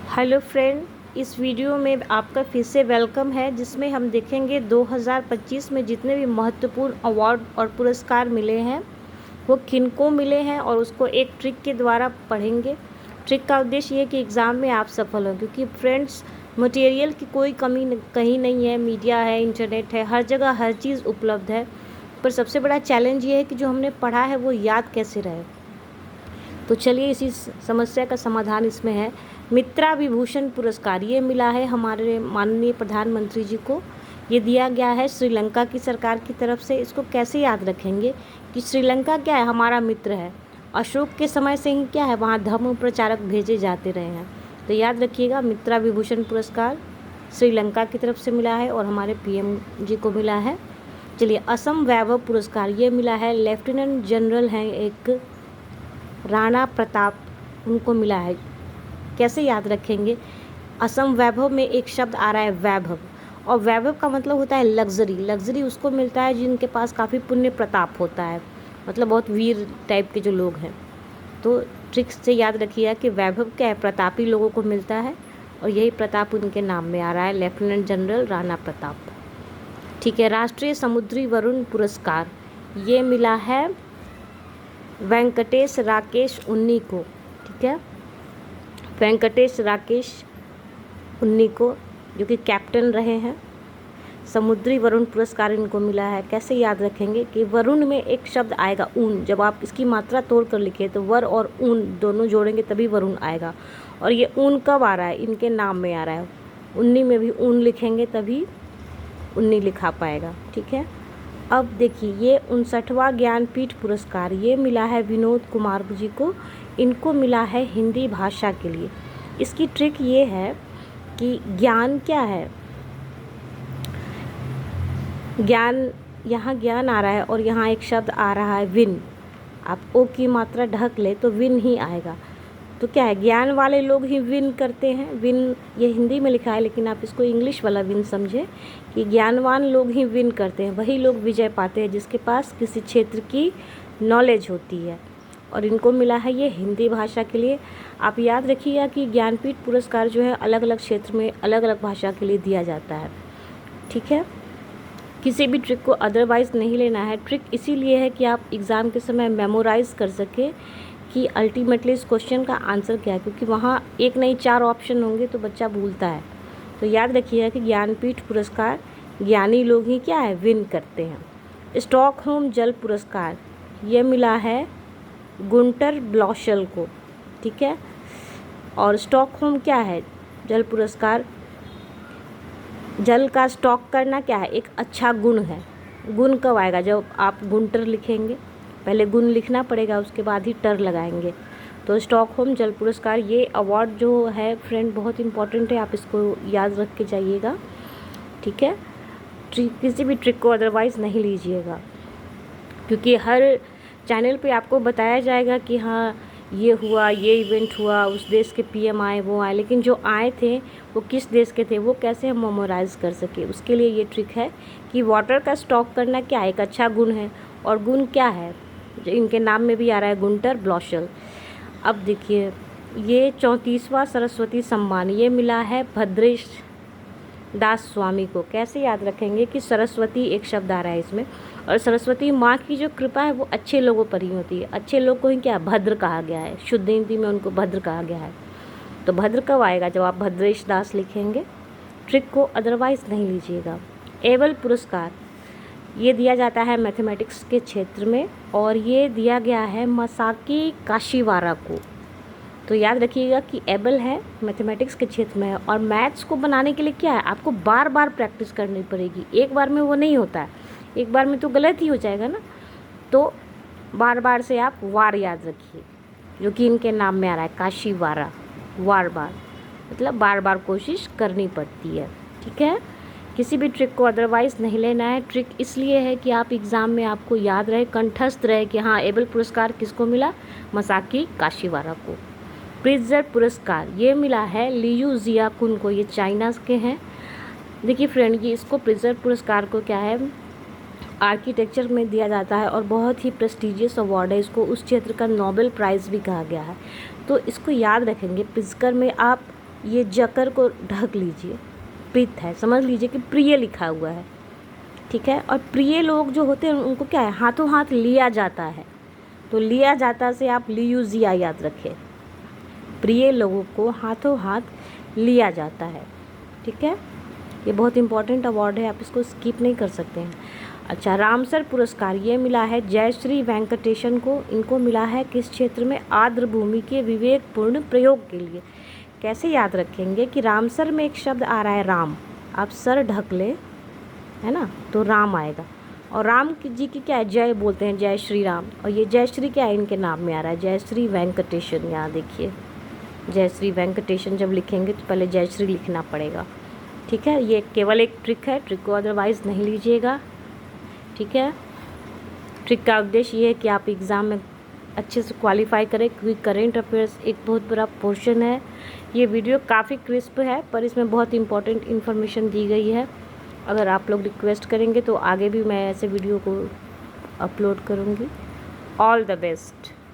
Hello friend, इस video में आपका फिर से वेलकम है, जिसमें हम देखेंगे 2025 में जितने भी महत्वपूर्ण अवार्ड और पुरस्कार मिले हैं वो किनको मिले हैं और उसको एक ट्रिक के द्वारा पढ़ेंगे। ट्रिक का उद्देश्य ये है कि एग्ज़ाम में आप सफल हों, क्योंकि फ्रेंड्स मटेरियल की कोई कमी कहीं नहीं है। मीडिया है, इंटरनेट है, हर जगह हर चीज़ उपलब्ध है, पर सबसे बड़ा चैलेंज ये है कि जो हमने पढ़ा है वो याद कैसे रहे। तो चलिए इसी समस्या का समाधान इसमें है। मित्रा विभूषण पुरस्कार ये मिला है हमारे माननीय प्रधानमंत्री जी को। ये दिया गया है श्रीलंका की सरकार की तरफ से। इसको कैसे याद रखेंगे कि श्रीलंका क्या है, हमारा मित्र है। अशोक के समय से ही क्या है, वहाँ धर्म प्रचारक भेजे जाते रहे हैं। तो याद रखिएगा, मित्रा विभूषण पुरस्कार श्रीलंका की तरफ से मिला है और हमारे पीएम जी को मिला है। चलिए, असम वैभव पुरस्कार ये मिला है, लेफ्टिनेंट जनरल हैं एक राणा प्रताप, उनको मिला है। कैसे याद रखेंगे, असम वैभव में एक शब्द आ रहा है वैभव, और वैभव का मतलब होता है लग्जरी। लग्जरी उसको मिलता है जिनके पास काफ़ी पुण्य प्रताप होता है, मतलब बहुत वीर टाइप के जो लोग हैं। तो ट्रिक से याद रखिएगा कि वैभव क्या है, प्रतापी लोगों को मिलता है, और यही प्रताप उनके नाम में आ रहा है, लेफ्टिनेंट जनरल राणा प्रताप। ठीक है, राष्ट्रीय समुद्री वरुण पुरस्कार ये मिला है वेंकटेश राकेश उन्नी को। ठीक है, वेंकटेश राकेश उन्नी को, जो कि कैप्टन रहे हैं। समुद्री वरुण पुरस्कार इनको मिला है। कैसे याद रखेंगे कि वरुण में एक शब्द आएगा ऊन, जब आप इसकी मात्रा तोड़ कर लिखे तो वर और ऊन दोनों जोड़ेंगे तभी वरुण आएगा। और ये ऊन कब आ रहा है, इनके नाम में आ रहा है। उन्नी में भी ऊन लिखेंगे तभी उन्नी लिखा पाएगा। ठीक है, अब देखिए, ये 59वां ज्ञानपीठ पुरस्कार ये मिला है विनोद कुमार जी को। इनको मिला है हिंदी भाषा के लिए। इसकी ट्रिक ये है कि ज्ञान क्या है, ज्ञान, यहाँ ज्ञान आ रहा है और यहाँ एक शब्द आ रहा है विन। आप ओ की मात्रा ढक ले तो विन ही आएगा। तो क्या है, ज्ञान वाले लोग ही विन करते हैं। विन ये हिंदी में लिखा है, लेकिन आप इसको इंग्लिश वाला विन समझे कि ज्ञानवान लोग ही विन करते हैं, वही लोग विजय पाते हैं जिसके पास किसी क्षेत्र की नॉलेज होती है। और इनको मिला है ये हिंदी भाषा के लिए। आप याद रखिएगा कि ज्ञानपीठ पुरस्कार जो है अलग अलग क्षेत्र में अलग अलग भाषा के लिए दिया जाता है। ठीक है, किसी भी ट्रिक को अदरवाइज़ नहीं लेना है। ट्रिक इसीलिए है कि आप एग्ज़ाम के समय मेमोराइज़ कर सकें कि अल्टीमेटली इस क्वेश्चन का आंसर क्या है, क्योंकि वहाँ एक नहीं 4 ऑप्शन होंगे तो बच्चा भूलता है। तो याद रखिएगा कि ज्ञानपीठ पुरस्कार ज्ञानी लोग ही क्या है, विन करते हैं। स्टॉकहोम जल पुरस्कार ये मिला है गुंटर ब्लॉशल को। ठीक है, और स्टॉकहोम क्या है, जल पुरस्कार, जल का स्टॉक करना क्या है, एक अच्छा गुण है। गुण कब आएगा, जब आप गुंटर लिखेंगे, पहले गुण लिखना पड़ेगा, उसके बाद ही टर लगाएंगे। तो स्टॉकहोम जल पुरस्कार ये अवार्ड जो है फ्रेंड बहुत इंपॉर्टेंट है, आप इसको याद रख के जाइएगा। ठीक है, किसी भी ट्रिक को अदरवाइज़ नहीं लीजिएगा, क्योंकि हर चैनल पे आपको बताया जाएगा कि हाँ ये हुआ, ये इवेंट हुआ, उस देश के पीएम आए, वो आए, लेकिन जो आए थे वो किस देश के थे, वो कैसे हम मेमोराइज़ कर सके। उसके लिए ये ट्रिक है कि वाटर का स्टॉक करना क्या है, एक अच्छा गुण है। और गुण क्या है, जो इनके नाम में भी आ रहा है, गुंटर ब्लॉशल। अब देखिए, ये 34वां सरस्वती सम्मान ये मिला है भद्रेश दास स्वामी को। कैसे याद रखेंगे कि सरस्वती एक शब्द आ रहा है इसमें, और सरस्वती माँ की जो कृपा है वो अच्छे लोगों पर ही होती है। अच्छे लोग को ही क्या भद्र कहा गया है, शुद्ध हिंदी में उनको भद्र कहा गया है। तो भद्र कब आएगा, जब आप भद्रेश दास लिखेंगे। ट्रिक को अदरवाइज़ नहीं लीजिएगा। एबल पुरस्कार ये दिया जाता है मैथमेटिक्स के क्षेत्र में, और ये दिया गया है मसाकी काशीवारा को। तो याद रखिएगा कि एबल है, मैथमेटिक्स के क्षेत्र में है, और मैथ्स को बनाने के लिए क्या है, आपको बार बार प्रैक्टिस करनी पड़ेगी। एक बार में वो नहीं होता है, एक बार में तो गलत ही हो जाएगा ना। तो बार बार से आप वार याद रखिए, जो कि इनके नाम में आ रहा है काशीवारा। वार बार मतलब बार बार कोशिश करनी पड़ती है। ठीक है, किसी भी ट्रिक को अदरवाइज़ नहीं लेना है। ट्रिक इसलिए है कि आप एग्ज़ाम में आपको याद रहे, कंठस्थ रहे कि हाँ एबल पुरस्कार किसको मिला, मसाकी काशीवारा को। प्रिट्ज़र पुरस्कार ये मिला है लियू जियाकुन को, ये चाइना के हैं। देखिए फ्रेंड, ये इसको प्रिट्ज़र पुरस्कार को क्या है, आर्किटेक्चर में दिया जाता है और बहुत ही प्रेस्टिजियस अवार्ड है। इसको उस क्षेत्र का नोबेल प्राइज़ भी कहा गया है। तो इसको याद रखेंगे, प्रिट्ज़र में आप ये जकर को ढक लीजिए, प्रीत है, समझ लीजिए कि प्रिय लिखा हुआ है, ठीक है। और प्रिय लोग जो होते हैं उनको क्या है, हाथों हाथ लिया जाता है, तो लिया जाता से आप लियूजिया याद रखें, प्रिय लोगों को हाथों हाथ लिया जाता है, ठीक है। ये बहुत इंपॉर्टेंट अवार्ड है, आप इसको स्किप नहीं कर सकते हैं। अच्छा, रामसर पुरस्कार ये मिला है जयश्री वेंकटेशन को। इनको मिला है किस क्षेत्र में, आर्द्र भूमि के विवेकपूर्ण प्रयोग के लिए। कैसे याद रखेंगे कि रामसर में एक शब्द आ रहा है राम, आप सर ढक ले, है ना, तो राम आएगा। और राम जी की क्या है, जय बोलते हैं, जय श्री राम। और ये जयश्री क्या है, इनके नाम में आ रहा है, जयश्री वेंकटेशन। यहाँ देखिए, जयश्री वेंकटेशन जब लिखेंगे तो पहले जयश्री लिखना पड़ेगा, ठीक है। ये केवल एक ट्रिक है, ट्रिक को अदरवाइज़ नहीं लीजिएगा, ठीक है। ट्रिक का उद्देश्य ये है कि आप एग्ज़ाम में अच्छे से क्वालिफाई करें, क्योंकि करेंट अफेयर्स एक बहुत बड़ा पोर्शन है। ये वीडियो काफ़ी क्रिस्प है, पर इसमें बहुत इंपॉर्टेंट इन्फॉर्मेशन दी गई है। अगर आप लोग रिक्वेस्ट करेंगे तो आगे भी मैं ऐसे वीडियो को अपलोड करूँगी। All the best.